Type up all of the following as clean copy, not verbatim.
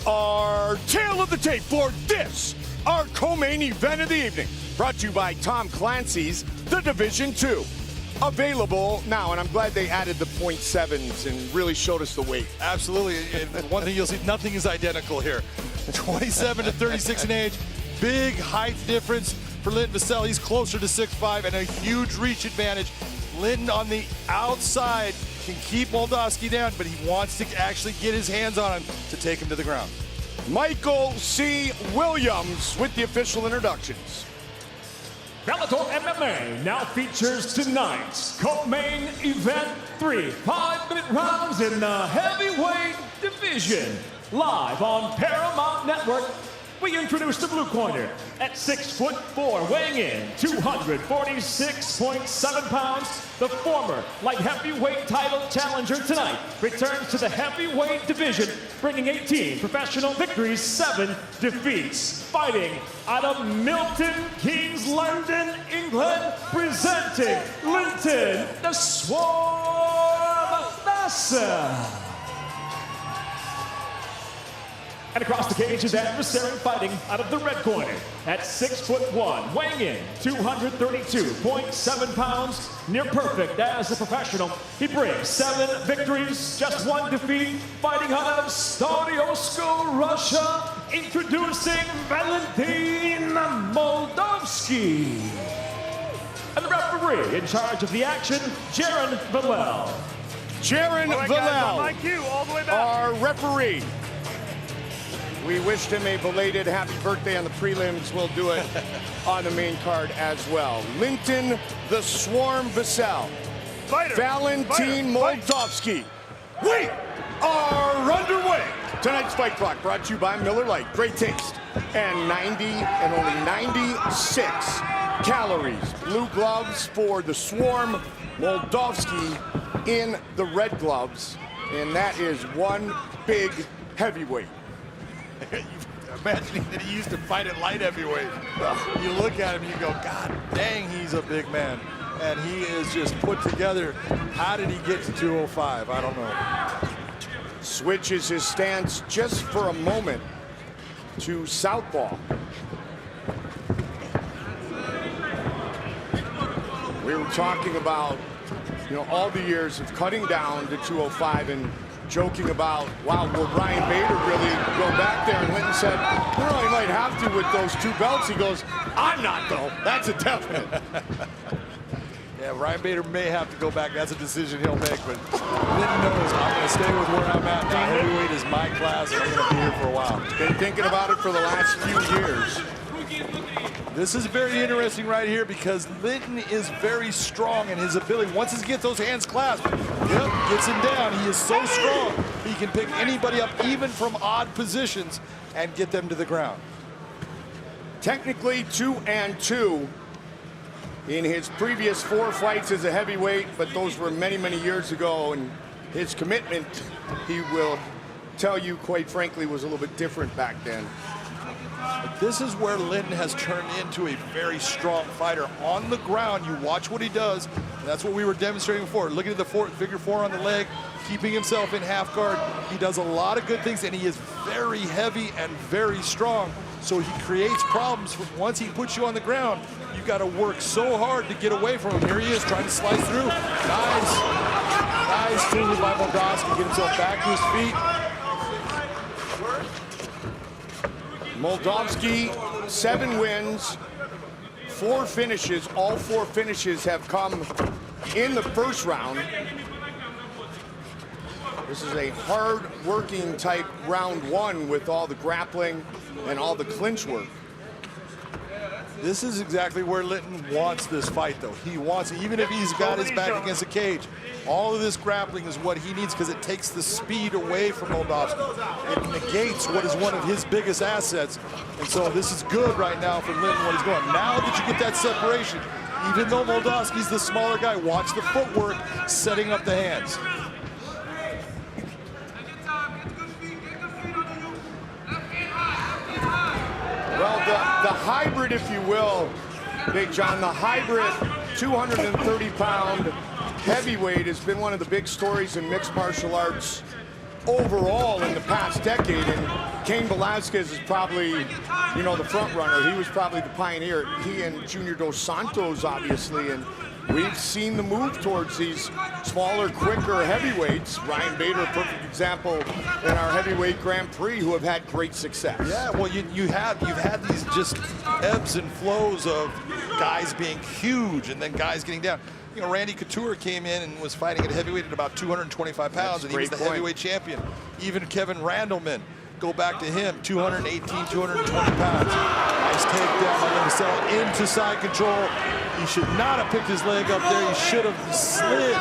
our tail of the tape for this, our co-main event of the evening. Brought to you by Tom Clancy's The Division 2. Available now, and I'm glad they added the .7s and really showed us the weight. Absolutely, and one thing you'll see, nothing is identical here. 27 to 36 in age, big height difference for Linton Vassell. He's closer to 6'5" and a huge reach advantage. Linton on the outside can keep Moldavsky down, but he wants to actually get his hands on him to take him to the ground. Michael C. Williams with the official introductions. Bellator MMA now features tonight's co-main event 3 5-minute rounds in the heavyweight division. Live on Paramount Network, we introduce the blue corner at 6'4", weighing in 246.7 pounds. The former light heavyweight title challenger tonight returns to the heavyweight division, bringing 18 professional victories, 7 defeats. Fighting out of Milton Keynes, London, England, presenting Linton the Swarm Vassell. And across the cage is adversary fighting out of the red corner at 6'1", weighing in 232.7 pounds, near perfect as a professional. He brings 7 victories, just 1 defeat, fighting out of Stariosko, Russia, introducing Valentin Moldavsky. And the referee in charge of the action, Linton Vassell. Linton Vassell, Like you, all the way back. our referee. We wished him a belated happy birthday on the prelims. We'll do it on the main card as well. Linton the Swarm Vassell. Valentin Moldavsky. We are underway. Tonight's fight clock brought to you by Miller Lite. Great taste. And only 96 calories. Blue gloves for the Swarm. Moldavsky in the red gloves. And that is one big heavyweight. Imagining that he used to fight at light heavyweight. You look at him and you go, God dang, he's a big man. And he is just put together. How did he get to 205? I don't know. Switches his stance just for a moment to southpaw. We were talking about, all the years of cutting down to 205 and joking about, wow, will Ryan Bader really go back there? And Linton said, well, he might have to with those 2 belts. He goes, I'm not, though. That's a definite. Yeah, Ryan Bader may have to go back. That's a decision he'll make, but Linton knows I'm going to stay with where I'm at now. Heavyweight is my class, and I'm going to be here for a while. Been thinking about it for the last few years. This is very interesting right here because Linton is very strong in his ability. Once he gets those hands clasped, gets him down. He is so strong. He can pick anybody up, even from odd positions, and get them to the ground. Technically 2-2 in his previous 4 fights as a heavyweight, but those were many, many years ago, and his commitment, he will tell you, quite frankly, was a little bit different back then. But this is where Linton has turned into a very strong fighter. On the ground, you watch what he does, and that's what we were demonstrating before. Looking at the figure 4 on the leg, keeping himself in half guard. He does a lot of good things, and he is very heavy and very strong. So he creates problems. Once he puts you on the ground, you've got to work so hard to get away from him. Here he is trying to slice through. Nice move by Moldavsky, get himself back to his feet. Moldavsky, 7 wins, 4 finishes. All 4 finishes have come in the first round. This is a hard-working type round 1 with all the grappling and all the clinch work. This is exactly where Linton wants this fight, though. He wants it, even if he's got his back against the cage. All of this grappling is what he needs because it takes the speed away from Moldavsky. It negates what is one of his biggest assets. And so this is good right now for Linton when he's going. Now that you get that separation, even though Moldavsky's the smaller guy, watch the footwork, setting up the hands. Well, the hybrid, if you will, Big John, the hybrid 230-pound heavyweight has been one of the big stories in mixed martial arts overall in the past decade. And Cain Velasquez is probably, you know, the front runner. He was probably the pioneer. He and Junior Dos Santos, obviously, and we've seen the move towards these smaller, quicker heavyweights. Ryan Bader, a perfect example in our heavyweight Grand Prix, who have had great success. Yeah, well, you've had these just ebbs and flows of guys being huge and then guys getting down. You know, Randy Couture came in and was fighting at heavyweight at about 225 pounds, and he was the heavyweight champion. Even Kevin Randleman, go back to him, 218, 220 pounds. Nice takedown by Linton Vassell into side control. He should not have picked his leg up there. He should have slid.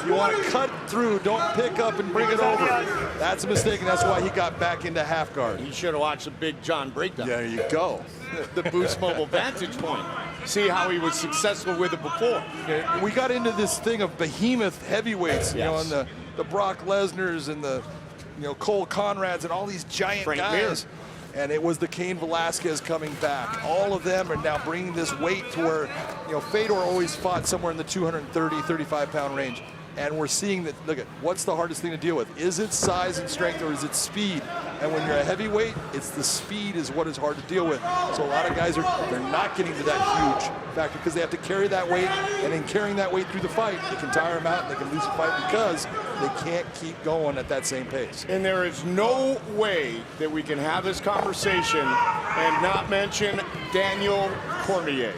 You want to cut through, don't pick up and bring it over. That's a mistake, and that's why he got back into half guard. He should have watched the Big John breakdown. There you go. The Boost Mobile Vantage Point. See how he was successful with it before. We got into this thing of behemoth heavyweights, you know, and the Brock Lesnar's and the, you know, Cole Conrad's and all these giant guys. And it was the Cain Velasquez coming back. All of them are now bringing this weight to where, you know, Fedor always fought somewhere in the 230, 35 pound range. And we're seeing that, look at, what's the hardest thing to deal with? Is it size and strength, or is it speed? And when you're a heavyweight, it's the speed is what is hard to deal with. So a lot of guys they're not getting to that huge factor because they have to carry that weight, and in carrying that weight through the fight, they can tire them out and they can lose the fight because they can't keep going at that same pace. And there is no way that we can have this conversation and not mention Daniel Cormier.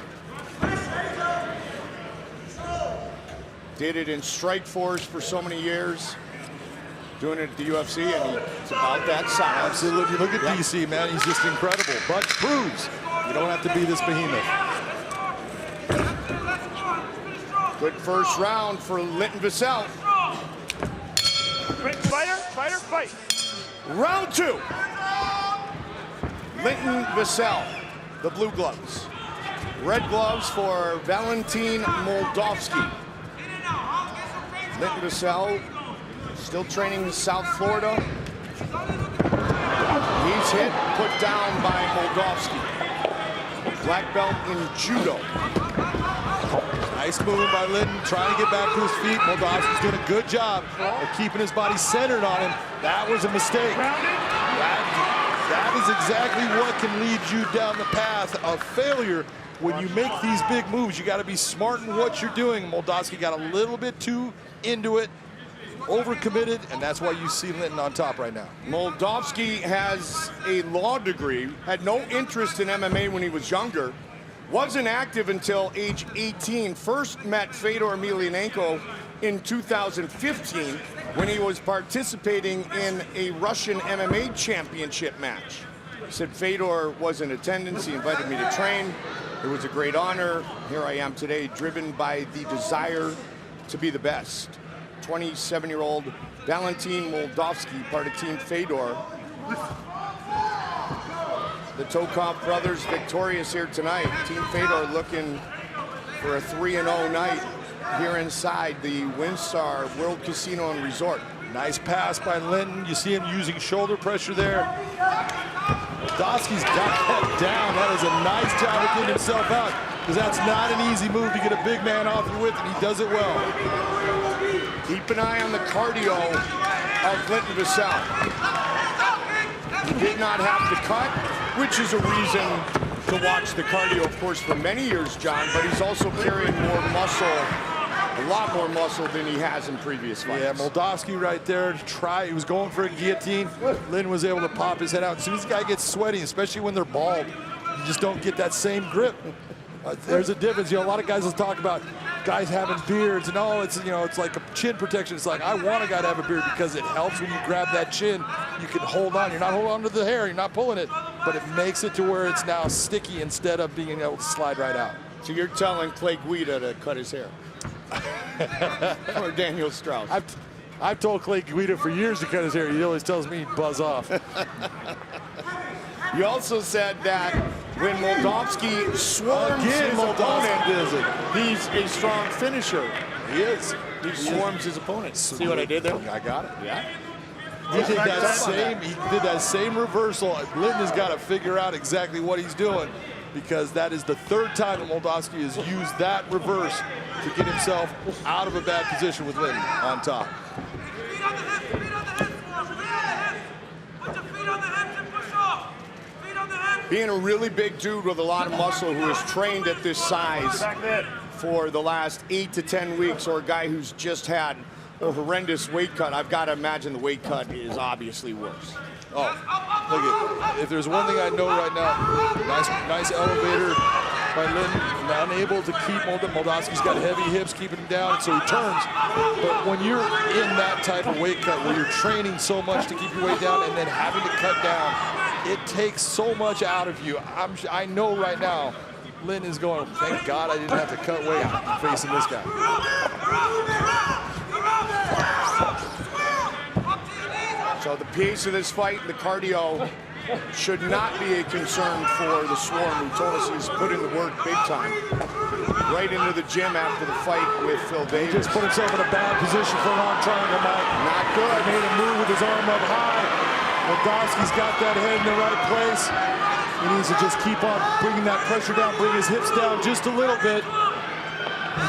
Did it in Strikeforce for so many years, doing it at the UFC, and he's about that size. Absolutely. Look at DC, man. He's just incredible. But proves you don't have to be this behemoth. Good first round for Linton Vassell. Fighter, fight. Round two. Linton Vassell, the blue gloves. Red gloves for Valentin Moldavsky. Linton Vassell still training in South Florida. He's hit, put down by Moldavsky. Black belt in judo. Nice movement by Linton, trying to get back to his feet. Moldavsky's doing a good job of keeping his body centered on him. That was a mistake. That is exactly what can lead you down the path of failure. When you make these big moves, you got to be smart in what you're doing. Moldavsky got a little bit too into it, overcommitted, and that's why you see Linton on top right now. Moldavsky has a law degree, had no interest in MMA when he was younger, wasn't active until age 18, first met Fedor Emelianenko in 2015 when he was participating in a Russian MMA championship match. He said Fedor was in attendance, he invited me to train. It was a great honor. Here I am today, driven by the desire to be the best. 27-year-old Valentin Moldavsky, part of Team Fedor. The Tokov brothers victorious here tonight. Team Fedor looking for a 3-0 night here inside the WinStar World Casino and Resort. Nice pass by Linton. You see him using shoulder pressure there. Moldavsky's got that down. That is a nice job of getting himself out, because that's not an easy move to get a big man off you with, and he does it well. Keep an eye on the cardio of Linton Vassell. He did not have to cut, which is a reason to watch the cardio, of course, for many years, John, but he's also carrying more muscle, a lot more muscle than he has in previous fights. Yeah, Moldavsky right there, he was going for a guillotine. Linton was able to pop his head out. As soon as the guy gets sweaty, especially when they're bald, you just don't get that same grip. There's a difference. You know, a lot of guys will talk about guys having beards and it's, you know, it's like a chin protection. It's like, I want a guy to have a beard because it helps when you grab that chin. You can hold on. You're not holding on to the hair. You're not pulling it, but it makes it to where it's now sticky instead of being able to slide right out. So you're telling Clay Guida to cut his hair? Or Daniel Strauss? I've told Clay Guida for years to cut his hair. He always tells me buzz off. You also said that when Moldavsky swarms his opponent, he's a strong finisher. He is. He swarms his opponent. See what I did there? I got it. Yeah. He did that same reversal. Linton has got to figure out exactly what he's doing, because that is the third time that Moldavsky has used that reverse to get himself out of a bad position with Linton on top. Feet on the hips, put your feet on the hips and push off. Being a really big dude with a lot of muscle who has trained at this size for the last 8 to 10 weeks, or a guy who's just had a horrendous weight cut, I've got to imagine the weight cut is obviously worse. Oh, look at, if there's one thing I know right now, nice elevator by Linton, unable to keep Moldavsky's got heavy hips, keeping him down, so he turns. But when you're in that type of weight cut, where you're training so much to keep your weight down and then having to cut down, it takes so much out of you. I know right now, Linton is going, thank God I didn't have to cut weight facing this guy. So the pace of this fight, the cardio, should not be a concern for the Swarm, who told us he's put in the work big time. Right into the gym after the fight with Phil Davis. He just put himself in a bad position for an arm triangle, Mike. Not good. He made a move with his arm up high. Moldavsky's got that head in the right place. He needs to just keep on bringing that pressure down, bring his hips down just a little bit.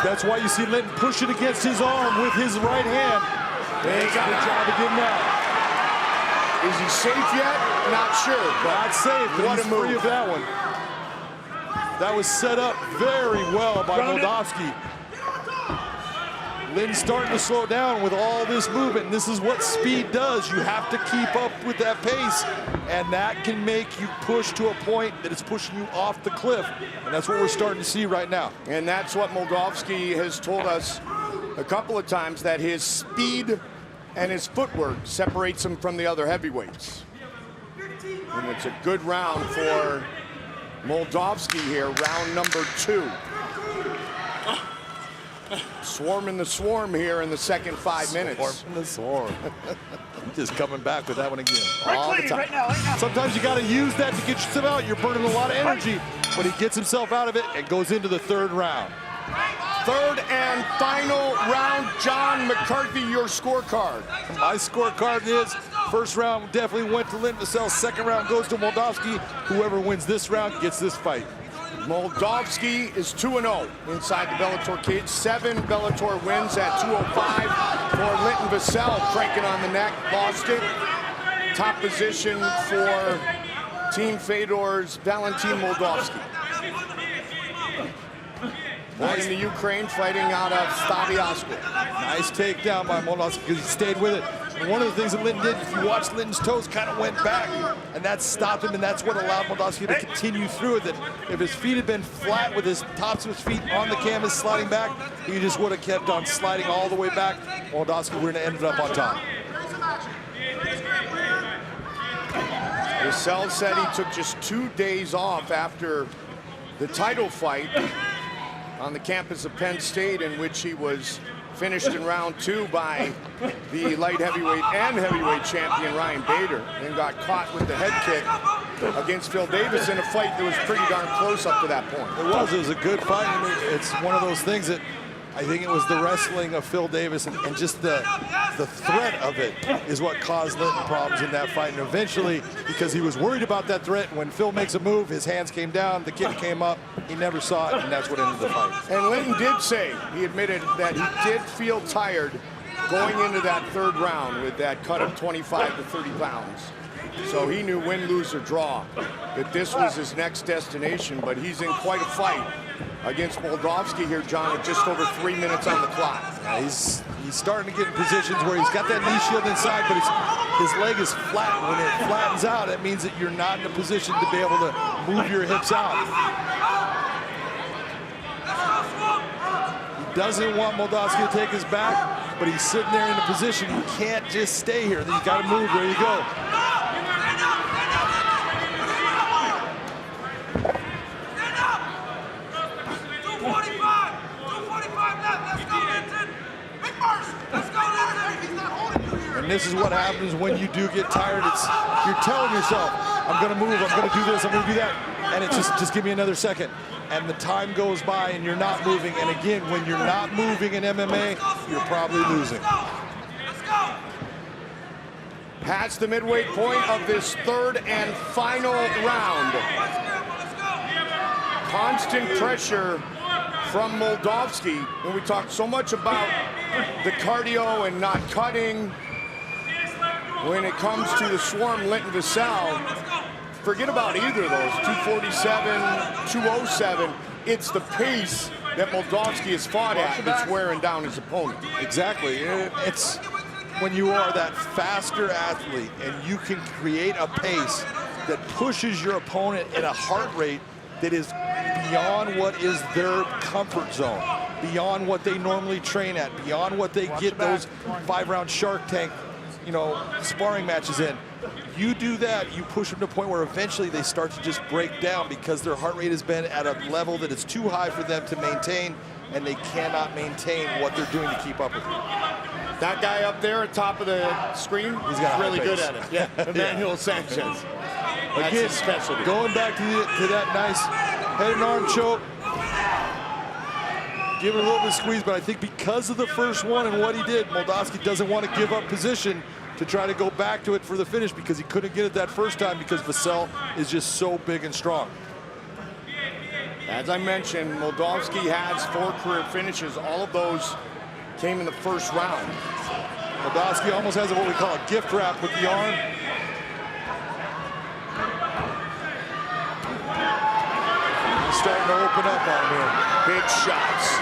That's why you see Linton push it against his arm with his right hand. Good job of getting out. Is he safe yet? Not sure, but not safe, but he's free of that one. That was set up very well by Moldavsky. Linton's starting to slow down with all this movement, and this is what speed does. You have to keep up with that pace, and that can make you push to a point that it's pushing you off the cliff, and that's what we're starting to see right now. And that's what Moldavsky has told us a couple of times, that his speed and his footwork separates him from the other heavyweights. And it's a good round for Moldavsky here, round number 2. Swarming the Swarm here in the second 5 minutes. Swarming the Swarm. Just coming back with that one again. All the time. Right now. Sometimes you got to use that to get yourself out. You're burning a lot of energy, but he gets himself out of it and goes into the 3rd round. Third and final round. John McCarthy, your scorecard. My scorecard is, first round definitely went to Linton Vassell. Second round goes to Moldavsky. Whoever wins this round gets this fight. Moldavsky is 2-0 inside the Bellator cage. 7 Bellator wins at 205 for Linton Vassell, cranking on the neck, lost it. Top position for Team Fedor's Valentin Moldavsky. Born in the Ukraine, fighting out of Staviasko. Nice takedown by Moldavsky because he stayed with it. And one of the things that Linton did, if you watch Linton's toes, kind of went back, and that stopped him, and that's what allowed Moldavsky to continue through with it. If his feet had been flat with his tops of his feet on the canvas sliding back, he just would have kept on sliding all the way back. Moldavsky would have ended up on top. Vassell said he took just 2 days off after the title fight on the campus of Penn State, in which he was finished in round 2 by the light heavyweight and heavyweight champion Ryan Bader, and got caught with the head kick against Phil Davis in a fight that was pretty darn close up to that point. It was a good fight. I mean, it's one of those things that I think it was the wrestling of Phil Davis and just the threat of it is what caused Linton problems in that fight. And eventually, because he was worried about that threat, when Phil makes a move, his hands came down, the kick came up, he never saw it, and that's what ended the fight. And Linton did say, he admitted that he did feel tired going into that 3rd round with that cut of 25 to 30 pounds. So he knew, win, lose, or draw, that this was his next destination, but he's in quite a fight against Moldavsky here, John, with just over 3 minutes on the clock. Yeah, he's starting to get in positions where he's got that knee shield inside, but his leg is flat. When it flattens out, it means that you're not in a position to be able to move your hips out. He doesn't want Moldavsky to take his back, but he's sitting there in a position. He can't just stay here. He's got to move. There you go. And this is what happens when you do get tired. You're telling yourself, I'm going to move, I'm going to do this, I'm going to do that. And it's just give me another second. And the time goes by and you're not moving. And again, when you're not moving in MMA, you're probably losing. Past the midway point of this 3rd and final round. Constant pressure from Moldavsky. And we talked so much about the cardio and not cutting. When it comes to the Swarm, Linton Vassell, forget about either of those, 247, 207. It's the pace that Moldavsky has fought at that's wearing down his opponent. Exactly. It's when you are that faster athlete and you can create a pace that pushes your opponent in a heart rate that is beyond what is their comfort zone, beyond what they normally train at, beyond what they get those 5-round Shark Tank, you know, sparring matches in. You do that, you push them to a point where eventually they start to just break down because their heart rate has been at a level that is too high for them to maintain, and they cannot maintain what they're doing to keep up with it. That guy up there at top of the screen, he's really good at it. Yeah, Emmanuel Sanchez. That's his specialty. Going back to that nice head and arm choke. Give it a little bit of squeeze, but I think because of the first one and what he did, Moldavsky doesn't want to give up position to try to go back to it for the finish because he couldn't get it that first time because Vassell is just so big and strong. As I mentioned, Moldavsky has 4 career finishes. All of those came in the first round. Moldavsky almost has what we call a gift wrap with the arm. He's starting to open up on here. Big shots.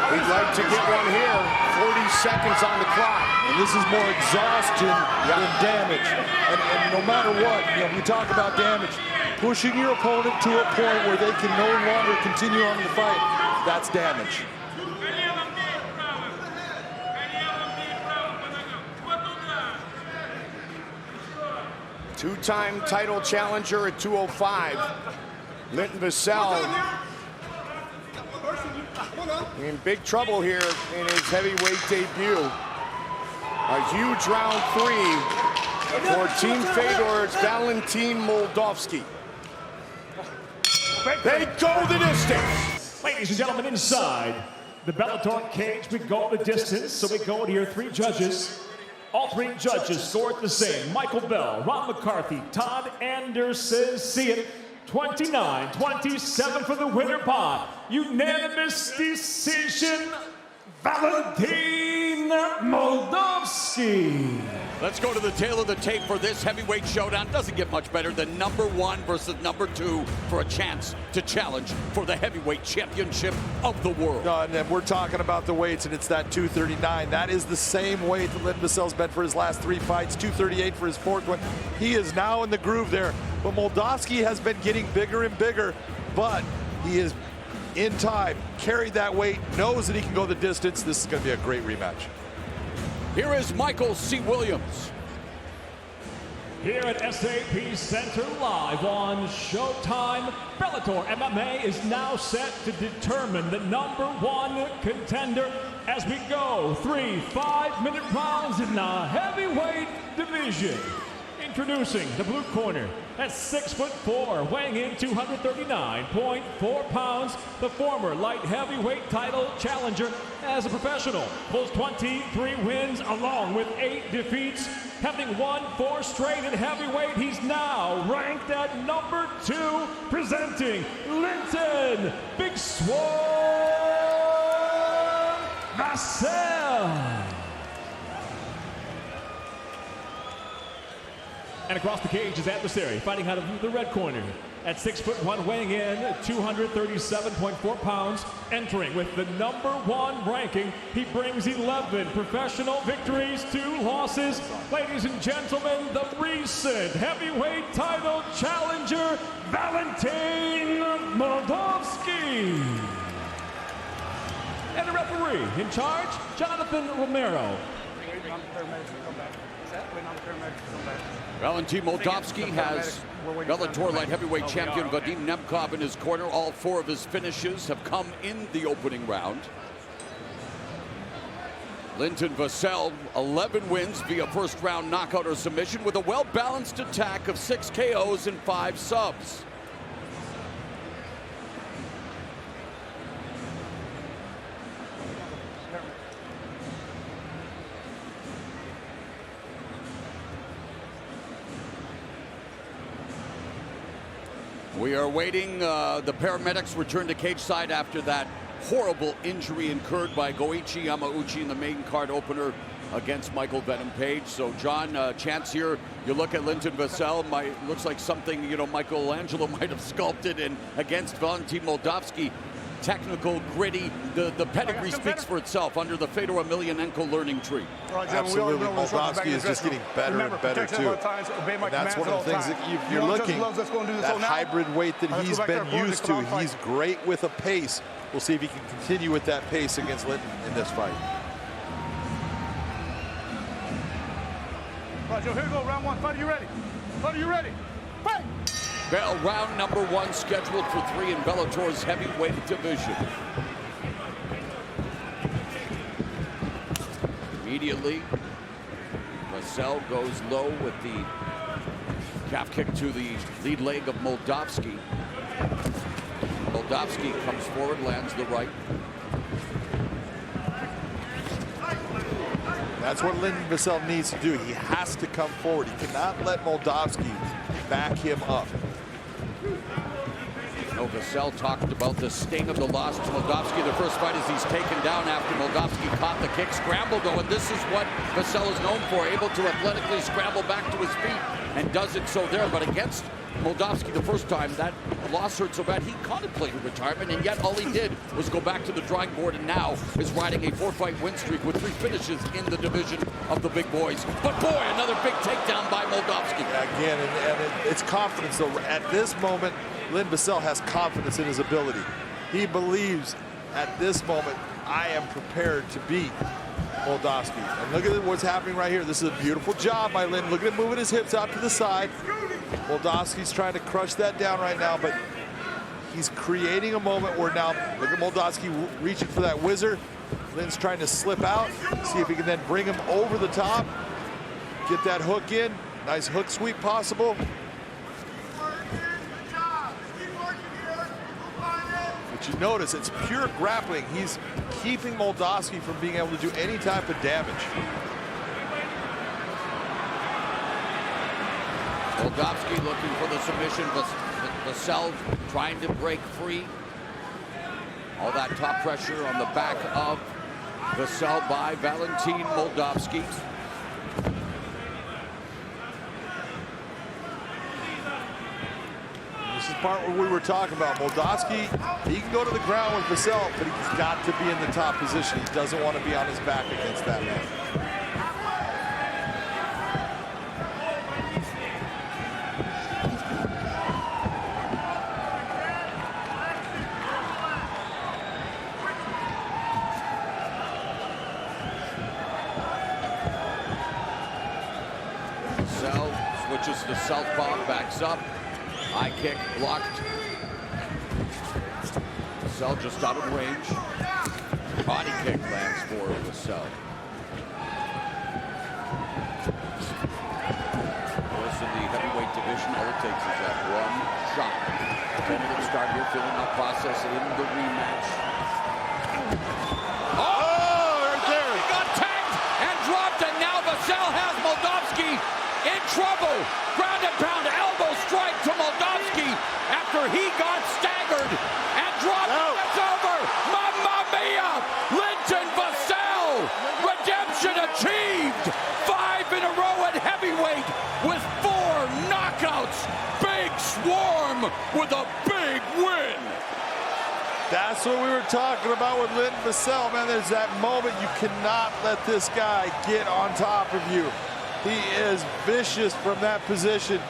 We'd like to get one here. 40 seconds on the clock. And this is more exhaustion than damage. And no matter what, you know, we talk about damage. Pushing your opponent to a point where they can no longer continue on the fight, that's damage. Two-time title challenger at 205. Linton Vassell in big trouble here in his heavyweight debut. A huge round 3 for Team Fedor's Valentin Moldavsky. They go the distance. Ladies and gentlemen, inside the Bellator cage, we go the distance. So we go to your 3 judges. All 3 judges scored the same. Michael Bell, Ron McCarthy, Todd Anderson. See it. 29-27 for the winner by unanimous decision, Valentin Moldavsky. Let's go to the tail of the tape for this heavyweight showdown. Doesn't get much better than #1 versus #2 for a chance to challenge for the heavyweight championship of the world. No, and then we're talking about the weights, and it's that 239. That is the same weight that Linton Vassell's been for his last 3 fights, 238 for his 4th one. He is now in the groove there. But Moldavsky has been getting bigger and bigger, but he is in time, carried that weight, knows that he can go the distance. This is going to be a great rematch. Here is Michael C. Williams. Here at SAP Center live on Showtime, Bellator MMA is now set to determine the #1 contender as we go 3 5-minute rounds in the heavyweight division. Introducing the blue corner at 6'4", weighing in 239.4 pounds, the former light heavyweight title challenger as a professional. Holds 23 wins along with 8 defeats. Having won 4 straight in heavyweight, he's now ranked at #2, presenting Linton Big Swarm Vassell. And across the cage, his adversary, fighting out of the red corner. At 6'1", weighing in 237.4 pounds, entering with the #1 ranking. He brings 11 professional victories, 2 losses. Ladies and gentlemen, the recent heavyweight title challenger, Valentin Moldavsky. And the referee in charge, Jonathan Romero. Valentin Moldavsky has Bellator light heavyweight champion Vadim Nemkov in his corner. All 4 of his finishes have come in the opening round. Linton Vassell, 11 wins via first-round knockout or submission with a well-balanced attack of 6 KOs and 5 subs. We are waiting. The paramedics return to cage side after that horrible injury incurred by Goichi Yamauchi in the main card opener against Michael Venom Page. So, John, chance here. You look at Linton Vassell, looks like something, you know, Michelangelo might have sculpted, and against Valentin Moldavsky. Technical, gritty, the pedigree speaks for itself under the Fedor Emelianenko learning tree. Absolutely, Moldavsky is just getting better and better too. And that's one of the things that if you're looking, that hybrid weight that he's been used to, he's great with a pace. We'll see if he can continue with that pace against Linton in this fight. All right, Joe, here we go, round one. Fight, are you ready? Fight, are you ready? Fight! Bell, round number 1 scheduled for 3 in Bellator's heavyweight division. Immediately, Vassell goes low with the calf kick to the lead leg of Moldavsky. Moldavsky comes forward, lands the right. That's what Linton Vassell needs to do. He has to come forward. He cannot let Moldavsky back him up. Vassell talked about the sting of the loss to Moldavsky. The first fight is he's taken down after Moldavsky caught the kick. Scramble though, and this is what Vassell is known for, able to athletically scramble back to his feet, and does it so there. But against Moldavsky the first time, that loss hurt so bad he contemplated retirement, and yet all he did was go back to the drawing board, and now is riding a 4-fight win streak with 3 finishes in the division of the big boys. But boy, another big takedown by Moldavsky. Yeah, again, and it's confidence though. At this moment, Linton Vassell has confidence in his ability. He believes at this moment, I am prepared to beat Moldavsky. And look at what's happening right here. This is a beautiful job by Linton. Look at him moving his hips out to the side. Moldavsky's trying to crush that down right now, but he's creating a moment where now, look at Moldavsky reaching for that whizzer. Linton's trying to slip out, see if he can then bring him over the top, get that hook in. Nice hook sweep possible. But you notice it's pure grappling. He's keeping Moldavsky from being able to do any type of damage. Moldavsky looking for the submission. Vassell trying to break free. All that top pressure on the back of Vassell by Valentin Moldavsky. This is part where we were talking about. Moldavsky, he can go to the ground with Vassell, but he's got to be in the top position. He doesn't want to be on his back against that man. Vassell switches to southpaw, backs up. High kick blocked. Vassell just out of range. Body kick lands for Vassell. Of course, in the heavyweight division, all it takes is that one shot. 10-minute start here, filling out process in the rematch. Oh, there! He got tagged and dropped, and now Vassell has Moldavsky in trouble. Ground and pound, elbow strike to Moldavsky after he got staggered and dropped. No. It's over. Mamma mia! Linton Vassell! Redemption achieved! 5 in a row at heavyweight with 4 knockouts. Big Swarm with a big win. That's what we were talking about with Linton Vassell, man. There's that moment you cannot let this guy get on top of you. He is vicious from that position.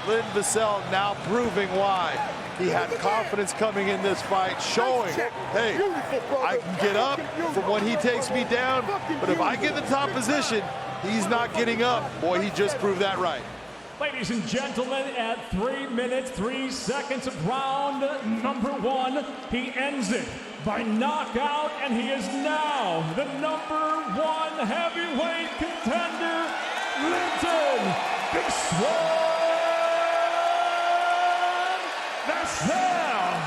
Linton Vassell now proving why. He had confidence coming in this fight, showing, hey, I can get up from when he takes me down, but if I get in the top position, he's not getting up. Boy, he just proved that right. Ladies and gentlemen, at 3 minutes, 3 seconds of round number 1, he ends it by knockout, and he is now the #1 heavyweight contender, Linton Big Swarm Vassell.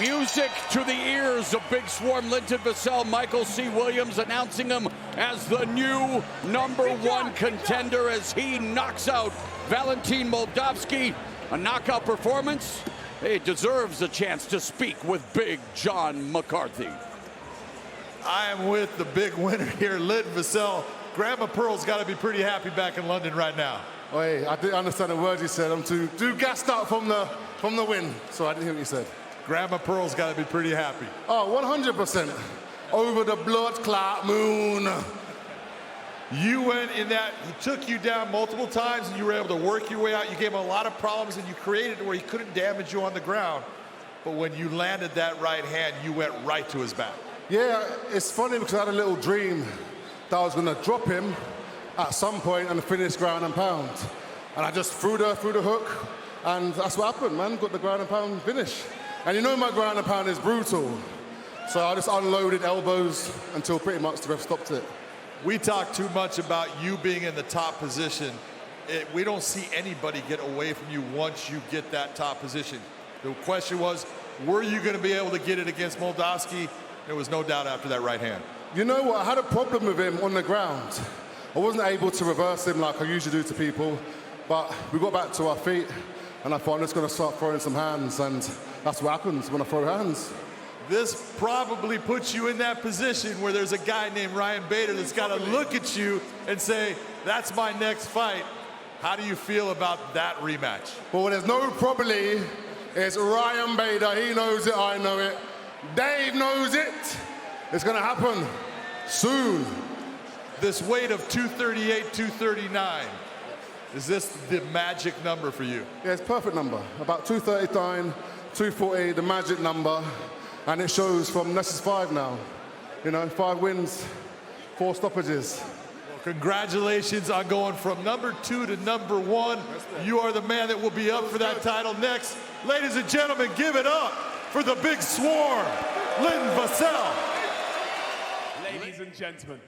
Music to the ears of Big Swarm Linton Vassell. Michael C. Williams announcing him as the new #1 contender as he knocks out Valentin Moldavsky. A knockout performance. He deserves a chance to speak with Big John McCarthy. I am with the big winner here, Linton Vassell. Grandma Pearl's got to be pretty happy back in London right now. Oh, hey, I didn't understand the words you said. I'm too gassed up from the win, so I didn't hear what you said. Grandma Pearl's got to be pretty happy. Oh, 100%. Over the blood clot moon. You went in that, he took you down multiple times and you were able to work your way out. You gave him a lot of problems and you created it where he couldn't damage you on the ground. But when you landed that right hand, you went right to his back. Yeah, it's funny because I had a little dream that I was going to drop him at some point and finish ground and pound. And I just threw the hook, and that's what happened, man. Got the ground and pound finish. And you know my ground and pound is brutal. So I just unloaded elbows until pretty much the ref stopped it. We talk too much about you being in the top position. We don't see anybody get away from you once you get that top position. The question was, were you going to be able to get it against Moldavsky? There was no doubt after that right hand. You know what? I had a problem with him on the ground. I wasn't able to reverse him like I usually do to people, but we got back to our feet, and I thought I'm just going to start throwing some hands, and that's what happens when I throw hands. This probably puts you in that position where there's a guy named Ryan Bader that's got to look at you and say, that's my next fight. How do you feel about that rematch? Well, there's no probably. It's Ryan Bader. He knows it, I know it. Dave knows it. It's going to happen soon. This weight of 238, 239, is this the magic number for you? Yeah, it's a perfect number. About 239, 240, the magic number. And it shows from, this is 5 now. You know, 5 wins, 4 stoppages. Well, congratulations on going from number 2 to number 1. You are the man that will be up for that title next. Ladies and gentlemen, give it up for the big swarm, Linton Vassell. Ladies and gentlemen,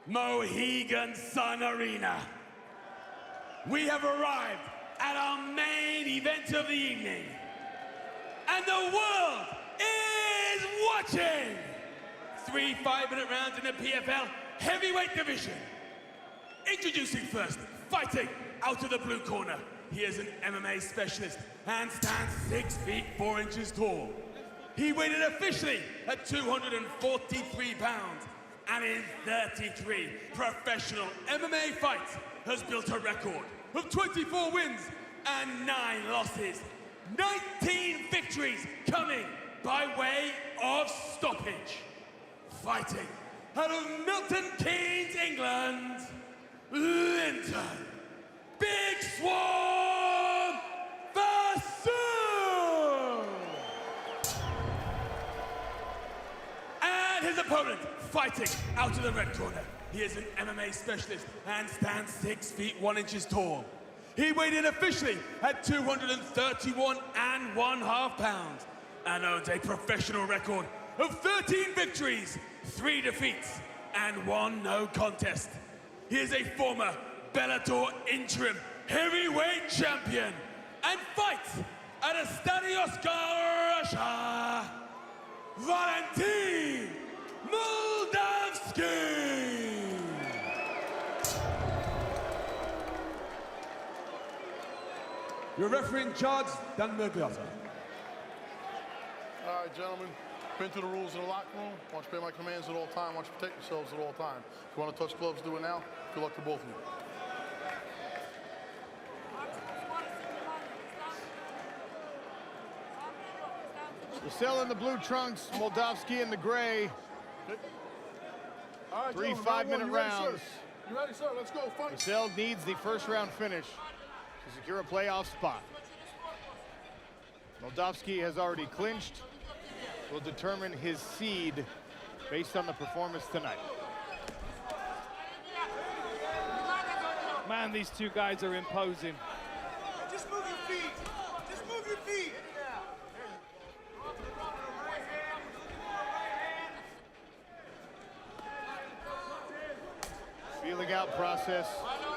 Mohegan Sun Arena. We have arrived at our main event of the evening. And the world is watching. 3 5-minute rounds in the PFL heavyweight division. Introducing first, fighting out of the blue corner. He is an MMA specialist and stands 6 feet 4 inches tall. He weighed in officially at 243 pounds, and in 33 professional MMA fights has built a record of 24 wins and 9 losses. 19 victories coming by way of stoppage. Fighting out of Milton Keynes, England, Linton Big Swarm Vassell! And his opponent, fighting out of the red corner. He is an MMA specialist and stands 6 feet 1 inches tall. He weighed in officially at 231.5 pounds and owns a professional record of 13 victories, 3 defeats, and 1 no contest. He is a former Bellator interim heavyweight champion and fights at Estadios Russia, Valentin Moldavsky. Your referee in charge, Dan Merglata. All right, gentlemen. Been through the rules in the locker room. Want you to obey my commands at all times. Want you to protect yourselves at all times. If you want to touch gloves, do it now. Good luck to both of you. Vassell in the blue trunks, Moldavsky in the gray. All right, 3 gentlemen, 5-minute rounds. You ready, sir? Let's go. Fight. Vassell needs the first round finish to secure a playoff spot. Moldavsky has already clinched. Will determine his seed based on the performance tonight. Man, these two guys are imposing. Just move your feet. Just move your feet. Feeling out process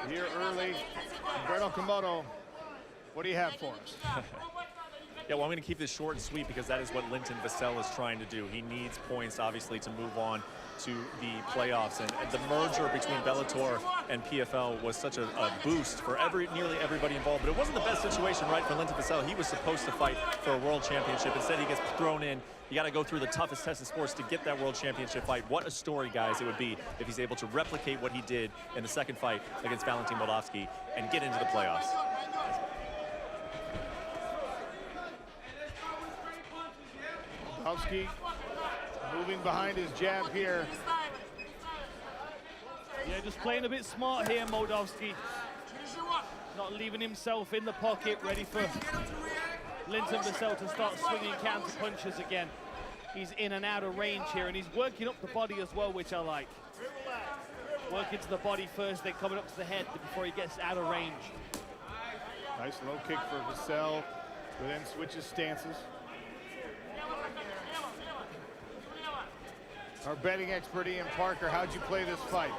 here early. Umberto Komodo, what do you have for us? Yeah, well, I'm going to keep this short and sweet because that is what Linton Vassell is trying to do. He needs points, obviously, to move on to the playoffs. And the merger between Bellator and PFL was such a boost for nearly everybody involved. But it wasn't the best situation, right, for Linton Vassell. He was supposed to fight for a world championship. Instead, he gets thrown in. You got to go through the toughest test in sports to get that world championship fight. What a story, guys, it would be if he's able to replicate what he did in the second fight against Valentin Moldavsky and get into the playoffs. Moldavsky moving behind his jab here. Yeah, just playing a bit smart here, Moldavsky. Not leaving himself in the pocket, ready for Linton Vassell to start swinging counter punches again. He's in and out of range here, and he's working up the body as well, which I like. Working to the body first, then coming up to the head before he gets out of range. Nice low kick for Vassell, who then switches stances. Our betting expert, Ian Parker, how'd you play this fight?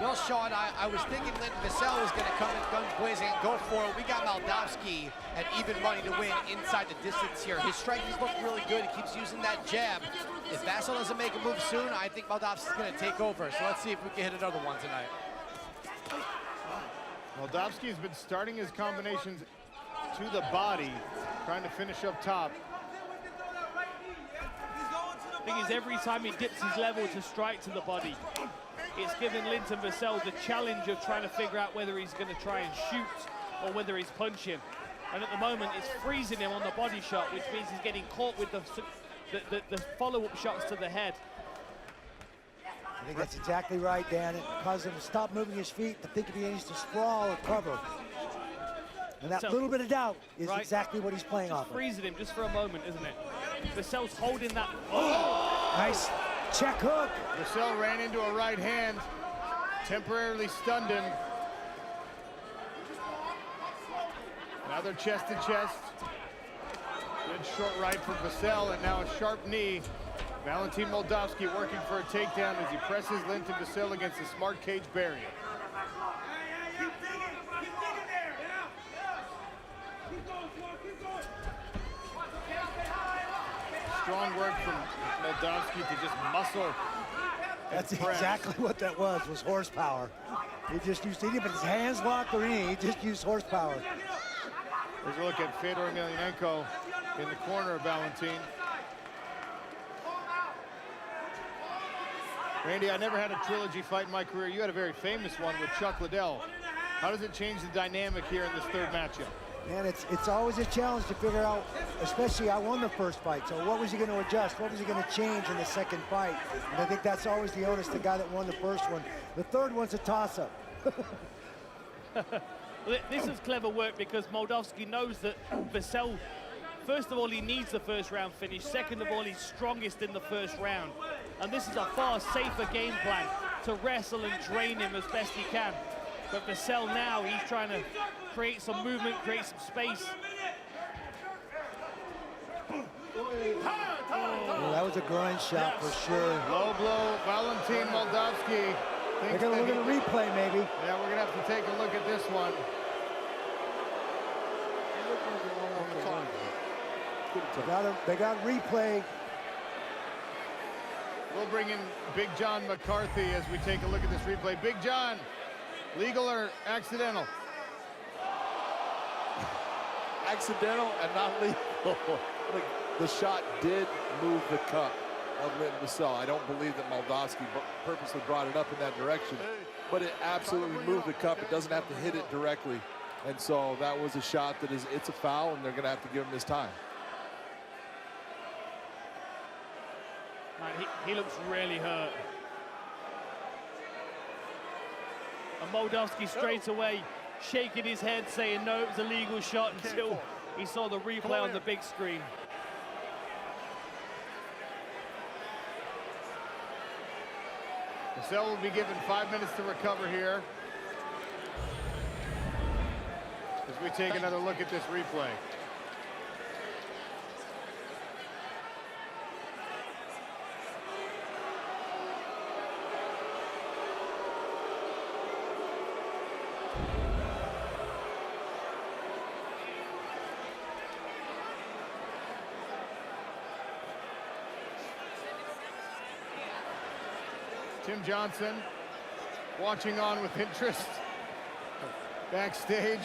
Well, Sean, I was thinking Linton Vassell was going to come in guns blazing and go for it. We got Moldavsky at even money to win inside the distance here. His striking's looked really good. He keeps using that jab. If Vassell doesn't make a move soon, I think Moldavsky's going to take over. So let's see if we can hit another one tonight. Moldavsky has been starting his combinations to the body, trying to finish up top. The thing is, every time he dips his level to strike to the body, it's given Linton Vassell the challenge of trying to figure out whether he's going to try and shoot or whether he's punching. And at the moment, it's freezing him on the body shot, which means he's getting caught with the follow-up shots to the head. I think that's exactly right, Dan. It caused him to stop moving his feet, to think if he needs to sprawl or cover. And that little bit of doubt is exactly what he's playing off of. Freezing him just for a moment, isn't it? Vassell's holding that. Oh! Nice check hook. Vassell ran into a right hand, temporarily stunned him. Another chest to chest. Good short right from Vassell, and now a sharp knee. Valentin Moldavsky working for a takedown as he presses Linton Vassell against the smart cage barrier. Strong work from Moldavsky to just muscle. That's exactly what that was horsepower. He just used, he didn't put his hands locked or anything, he just used horsepower. Here's a look at Fedor Emelianenko in the corner of Valentin. Randy, I never had a trilogy fight in my career. You had a very famous one with Chuck Liddell. How does it change the dynamic here in this third matchup? Man, it's always a challenge to figure out, especially I won the first fight, so what was he going to adjust? What was he going to change in the second fight? And I think that's always the onus, the guy that won the first one. The third one's a toss-up. This is clever work because Moldavsky knows that Vassell, first of all, he needs the first round finish. Second of all, he's strongest in the first round. And this is a far safer game plan to wrestle and drain him as best he can. But Vassell now, he's trying to create some movement, create some space. Oh, that was a groin shot for sure. Low blow, Valentin Moldavsky. They're going to look at a replay, maybe. Yeah, we're going to have to take a look at this one. They got a replay. We'll bring in Big John McCarthy as we take a look at this replay. Big John, legal or accidental? Accidental and not legal. The shot did move the cup of Linton Vassell. I don't believe that Moldavsky purposely brought it up in that direction, but it absolutely moved the cup. It doesn't have to hit it directly. And so that was a shot that it's a foul, and they're going to have to give him his time. Man, he looks really hurt. And Moldavsky straight away shaking his head, saying no, it was a legal shot until he saw the replay on the big screen. Vassell will be given 5 minutes to recover here as we take another look at this replay. Tim Johnson watching on with interest backstage.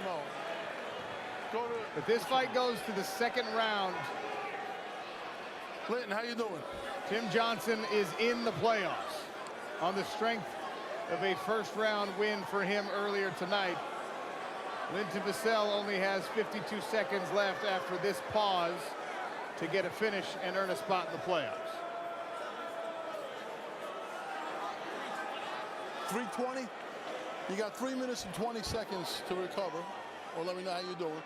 No. But this fight goes to the second round. Linton, how you doing? Tim Johnson is in the playoffs on the strength of a first-round win for him earlier tonight. Linton Vassell only has 52 seconds left after this pause to get a finish and earn a spot in the playoffs. 3:20. You got 3 minutes and 20 seconds to recover, or let me know how you're doing.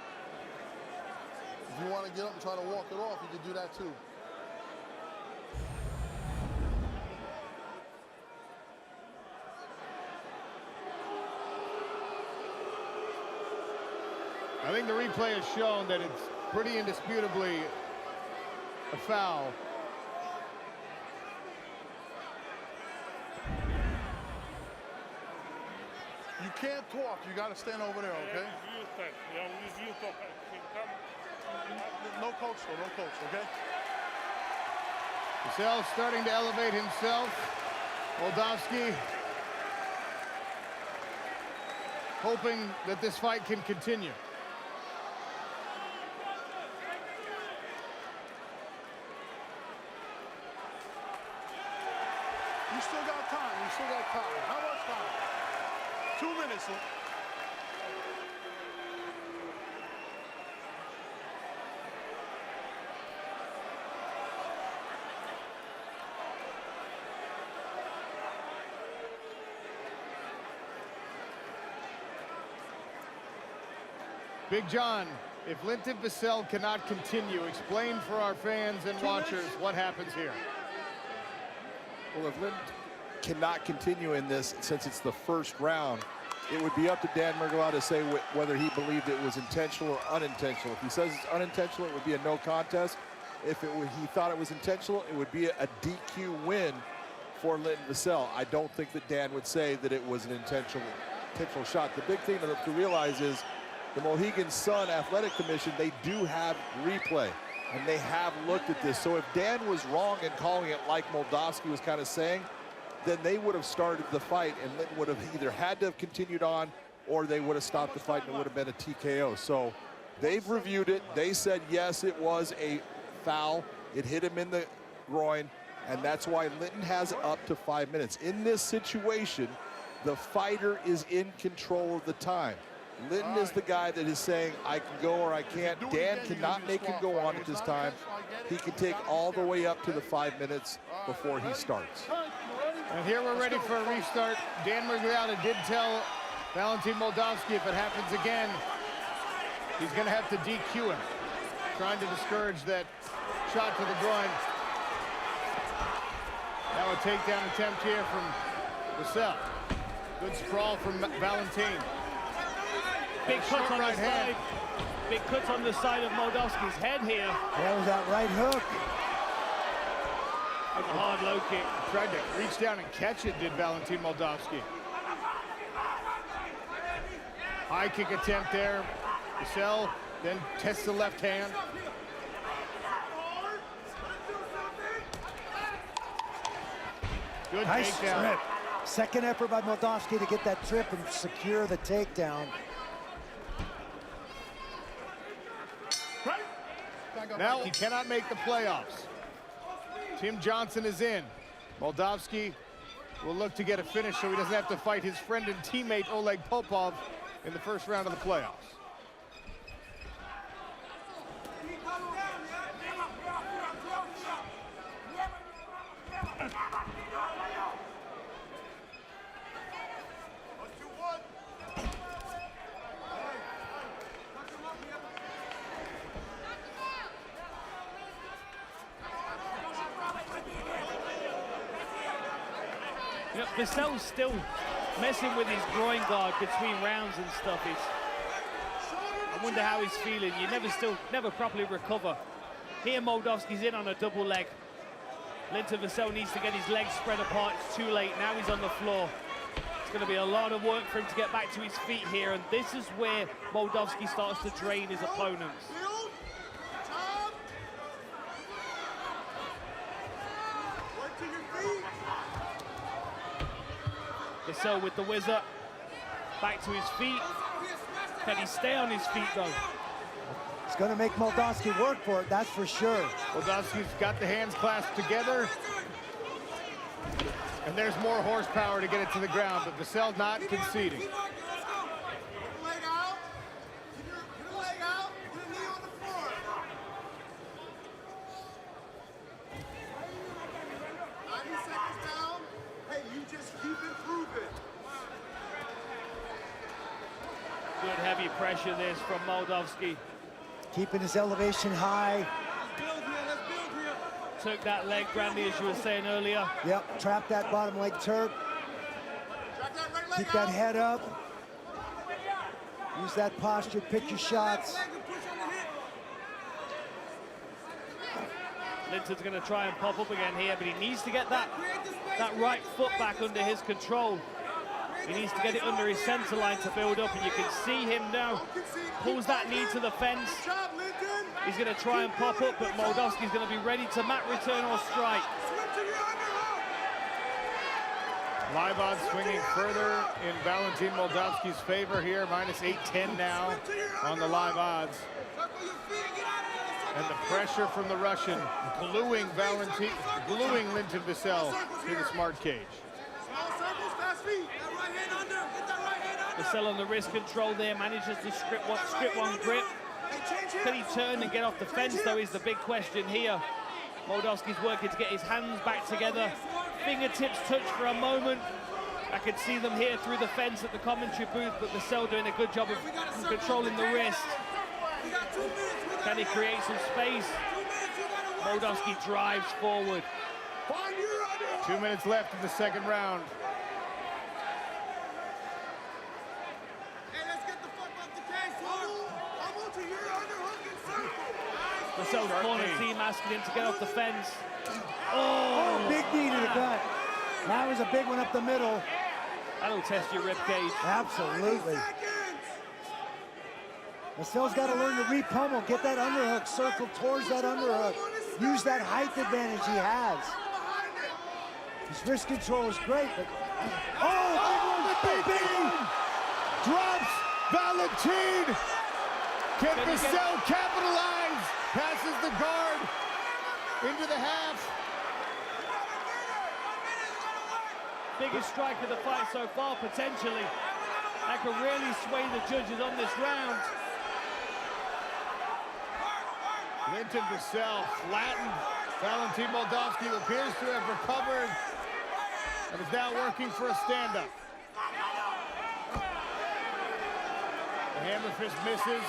If you want to get up and try to walk it off, you can do that too. I think the replay has shown that it's pretty indisputably a foul. You can't talk. You got to stand over there, okay? No coach, though. No coach, okay? Vassell starting to elevate himself. Moldavsky hoping that this fight can continue. You still got time. You still got time. How much time? 2 minutes. Big John, if Linton Vassell cannot continue, explain for our fans and watchers what happens here. Well, if Linton cannot continue in this, since it's the first round, it would be up to Dan Mergulao to say whether he believed it was intentional or unintentional. If he says it's unintentional, it would be a no contest. If he thought it was intentional, it would be a DQ win for Linton Vassell. I don't think that Dan would say that it was an intentional shot. The big thing to realize is the Mohegan Sun Athletic Commission, they do have replay, and they have looked at this. So if Dan was wrong in calling it like Moldavsky was kind of saying, then they would have started the fight, and Linton would have either had to have continued on, or they would have stopped the fight, and it would have been a TKO. So they've reviewed it. They said, yes, it was a foul. It hit him in the groin, and that's why Linton has up to 5 minutes. In this situation, the fighter is in control of the time. Linton is the guy that is saying, I can go or I can't. Dan cannot make him go on at this time. He can take all the way up to the 5 minutes before he starts. And here we're ready for a restart. Dan Mergulao did tell Valentin Moldavsky if it happens again, he's going to have to DQ him, trying to discourage that shot to the groin. Now a takedown attempt here from Vassell. Good sprawl from Valentin. Big cuts on the side. Big cuts on the side of Moldavsky's head here. That was that right hook. A hard low kick. Tried to reach down and catch it, did Valentin Moldavsky. High kick attempt there. Vassell then tests the left hand. Good Nice takedown. trip. Second effort by Moldavsky to get that trip and secure the takedown. Now he cannot make the playoffs. Tim Johnson is in. Moldavsky will look to get a finish so he doesn't have to fight his friend and teammate Oleg Popov in the first round of the playoffs. You know, Vassell's still messing with his groin guard between rounds and stuff. I wonder how he's feeling. You never properly recover. Here Moldavsky's in on a double leg. Linton Vassell needs to get his legs spread apart. It's too late. Now he's on the floor. It's going to be a lot of work for him to get back to his feet here, and this is where Moldavsky starts to drain his opponents. Vassell with the whizzer. Back to his feet. Can he stay on his feet, though? It's going to make Moldavsky work for it, that's for sure. Moldavsky's got the hands clasped together. And there's more horsepower to get it to the ground, but Vassell not conceding. Good heavy pressure this from Moldavsky. Keeping his elevation high. Took that leg, Brandy, as you were saying earlier. Yep, trap that bottom leg Turk. Keep that head up. Use that posture, pick your shots. Linton's going to try and pop up again here, but he needs to get that right foot back under his control. He needs to get it under his center line to build up, and you can see him now. Pulls that knee to the fence. He's going to try and pop up, but Moldavsky's going to be ready to mat return or strike. Live odds swinging further in Valentin Moldavsky's favor here, minus 810 now on the live odds. And the pressure from the Russian gluing Linton Vassell to the smart cage. Vassell on the wrist control there, manages to script one grip. Can he turn and get off the fence, though, is the big question here. Moldavsky's working to get his hands back together. Fingertips touch for a moment. I could see them here through the fence at the commentary booth, but Vassell doing a good job of controlling the wrist. Can he create some space? Moldavsky drives forward. 2 minutes left in the second round. Vassell's corner team asking him to get off the fence. Oh, big knee to the gut. That was a big one up the middle. That'll test your ribcage. Absolutely. Vassell's got to learn to re-pummel, get that underhook, circle towards that underhook. Use that height advantage he has. His wrist control is great, but... Oh, big drops Valentin. Can Vassell capitalize? Passes the guard into the half. Biggest strike of the fight so far, potentially. That could really sway the judges on this round. Linton Vassell flattened Valentin Moldavsky, who appears to have recovered and is now working for a stand-up. The hammer fist misses.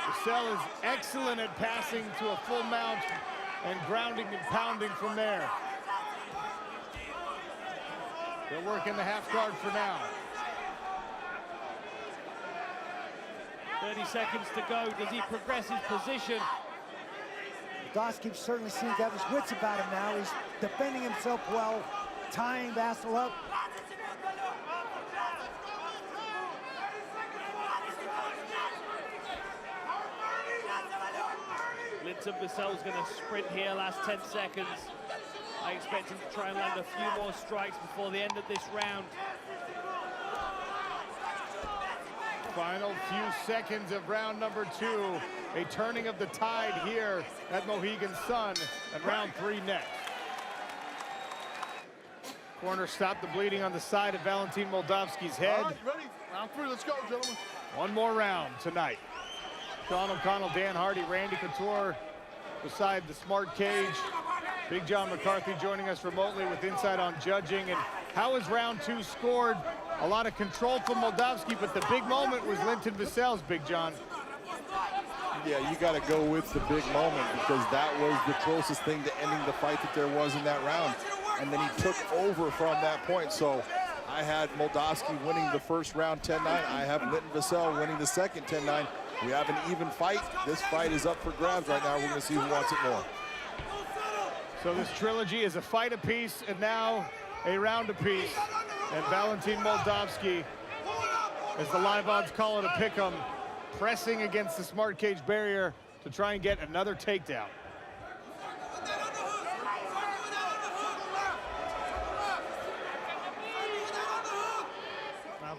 Vassell is excellent at passing to a full mount and grounding and pounding from there. They're working the half guard for now. 30 seconds to go. Does he progress his position? Moldavsky certainly seems to have his wits about him now. He's defending himself well, tying Vassell up. Linton Vassell's going to sprint here, last 10 seconds. I expect him to try and land a few more strikes before the end of this round. Final few seconds of round number 2. A turning of the tide here at Mohegan Sun, and round 3 next. Corner stopped the bleeding on the side of Valentin Moldavsky's head. All right, ready? Round 3, let's go, gentlemen. One more round tonight. Sean O'Connell, Dan Hardy, Randy Couture beside the smart cage. Big John McCarthy joining us remotely with insight on judging. And how is round 2 scored? A lot of control from Moldavsky, but the big moment was Linton Vassell's, Big John. Yeah, you got to go with the big moment, because that was the closest thing to ending the fight that there was in that round. And then he took over from that point. So I had Moldavsky winning the first round 10-9. I have Linton Vassell winning the second 10-9. We have an even fight. This fight is up for grabs right now. We're going to see who wants it more. So this trilogy is a fight apiece and now a round apiece. And Valentin Moldavsky, as the live odds call it, a pick'em, pressing against the smart cage barrier to try and get another takedown.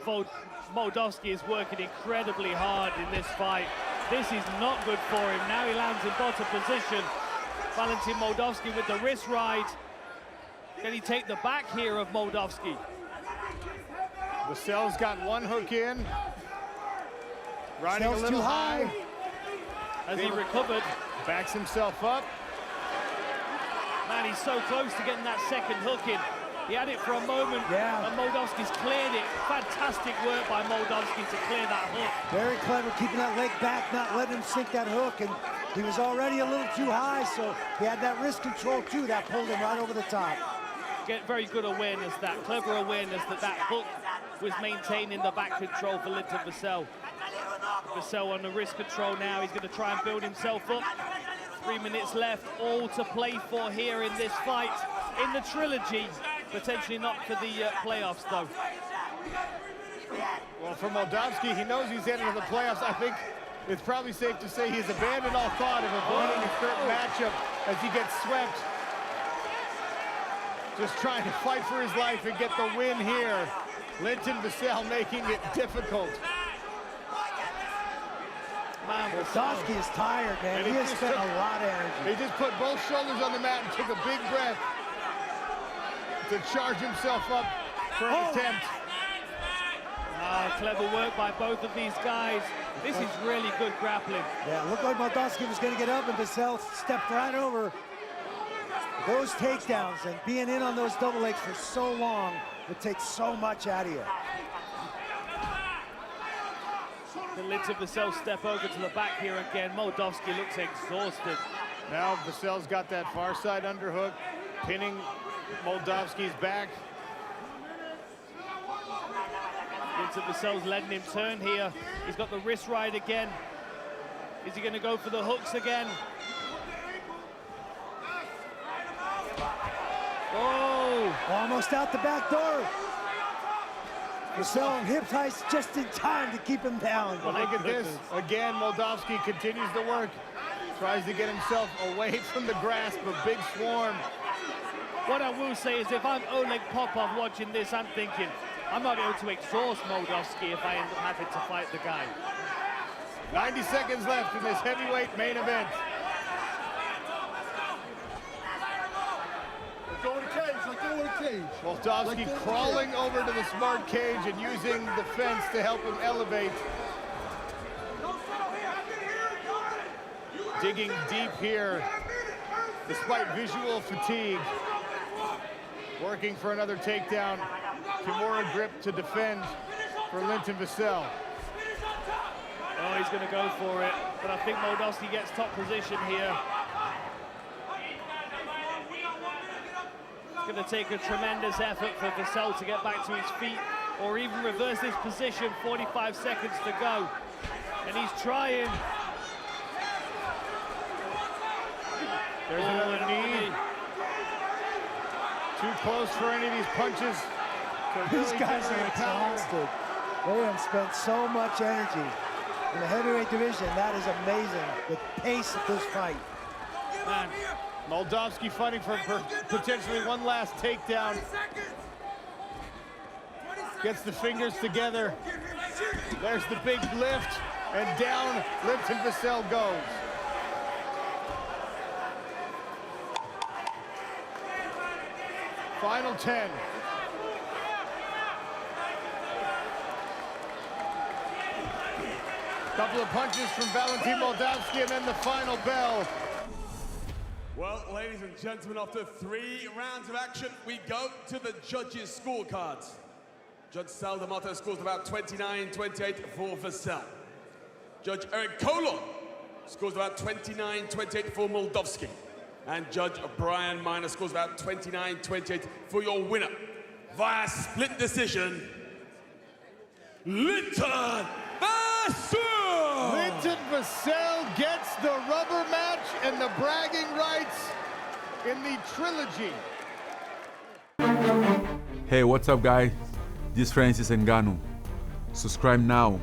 Moldavsky is working incredibly hard in this fight. This is not good for him. Now he lands in bottom position. Valentin Moldavsky with the wrist ride. Can he take the back here of Moldavsky? Vassell's got one hook in. Riding a little high. As he recovered. Backs himself up. Man, he's so close to getting that second hook in. He had it for a moment, and Moldavsky's cleared it. Fantastic work by Moldavsky to clear that hook. Very clever, keeping that leg back, not letting him sink that hook, and he was already a little too high, so he had that wrist control too. That pulled him right over the top. Get very good awareness, that clever awareness that that hook was maintaining the back control for Linton Vassell. Vassell on the wrist control now. He's going to try and build himself up. 3 minutes left, all to play for here in this fight in the Trilogy. Potentially not for the playoffs, though. Well, for Moldavsky, he knows he's headed to the playoffs. I think it's probably safe to say he's abandoned all thought of avoiding a third matchup as he gets swept. Just trying to fight for his life and get the win here. Linton Vassell making it difficult. Moldavsky is tired, man. He has spent a lot of energy. He just put both shoulders on the mat and took a big breath to charge himself up for an attempt. Clever work by both of these guys. This is really good grappling. Yeah, looked like Moldavsky was going to get up, and Vassell stepped right over. Those takedowns and being in on those double legs for so long would take so much out of you. The Linton Vassell step over to the back here again. Moldavsky looks exhausted. Now Vassell's got that far side underhook, pinning Moldavsky's back. Linton Vassell's letting him turn here. He's got the wrist ride again. Is he going to go for the hooks again? Oh! Almost out the back door. Vassell on hip heist just in time to keep him down. Well, look at this. Again, Moldavsky continues to work. Tries to get himself away from the grasp of Big Swarm. What I will say is if I'm Oleg Popov watching this, I'm thinking, I'm not able to exhaust Moldavsky if I end up having to fight the guy. 90 seconds left in this heavyweight main event. Go to the cage, let's go to the cage. Moldavsky crawling over to the smart cage and using the fence to help him elevate. Digging deep here, despite visual fatigue. Working for another takedown. Kimura grip to defend for Linton Vassell. Oh, he's going to go for it, but I think Moldavsky gets top position here. It's going to take a tremendous effort for Vassell to get back to his feet or even reverse this position. 45 seconds to go, and he's trying. There's another knee. Too close for any of these punches. These guys are exhausted. They have spent so much energy in the heavyweight division. That is amazing, the pace of this fight. Man, Moldavsky fighting for potentially one last takedown. Gets the fingers together. There's the big lift, and down Linton Vassell goes. Final 10. Couple of punches from Valentin Moldavsky, and then the final bell. Well, ladies and gentlemen, after 3 rounds of action, we go to the judges' scorecards. Judge Sal D'Amato scores about 29-28 for Vassell. Judge Eric Colon scores about 29-28 for Moldavsky. And Judge Brian Miner scores about 29-28 for your winner. Via split decision, Linton Vassell! Linton Vassell gets the rubber match and the bragging rights in the Trilogy. Hey, what's up, guys? This is Francis Ngannou. Subscribe now.